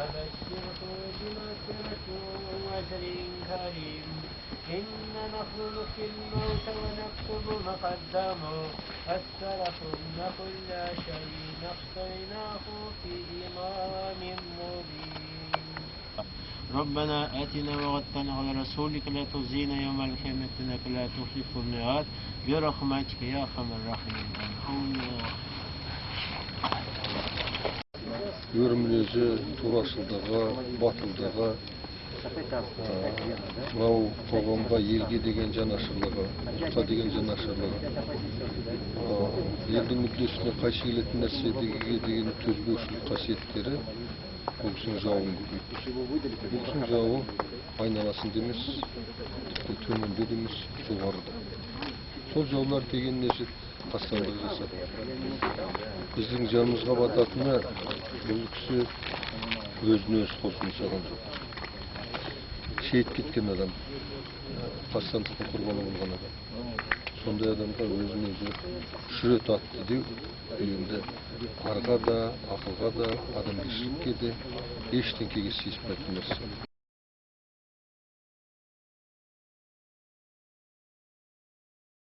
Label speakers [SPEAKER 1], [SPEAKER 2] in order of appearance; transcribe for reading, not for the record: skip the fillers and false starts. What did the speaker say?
[SPEAKER 1] فبشره بمغفرة وأجر كريم إنا نخلق الموت ونكتب ما قدموا أسرفن كل شيء أحصيناه في إمام مبين ربنا آتنا وعدتنا على رسولك لا تخزنا يوم القيامة إنك لا تخلف الميعاد برحمتك يا أرحم الراحمين.
[SPEAKER 2] Өрімнезі, турашылдығы, батылдығы, мынау қоғамға, елге деген жанашырлығы, ұлтқа деген жанашырлығы, елдің мүддесіне қайшы келетін нәрседегі деген төзбеушілік қасиеттері бұл кісінің жауын көбейтті. Бұл кісінің жауы айналасында емес, тіпті төменде де емес, жоғарыда. Сол жаулар дегеніне қастандық жасады. Біздің жанымызға бататыны бұл кісі өзіне өз қол жұмсаған жоқ. Шейіт кеткен адам, қастандықтың құрбаны болған адам. Сондай адамға өзін өзі үш рет атты деу, енді арға да, ақылға да, адамгершілікке де ештеңкеге сыйыспайтын нәрсе.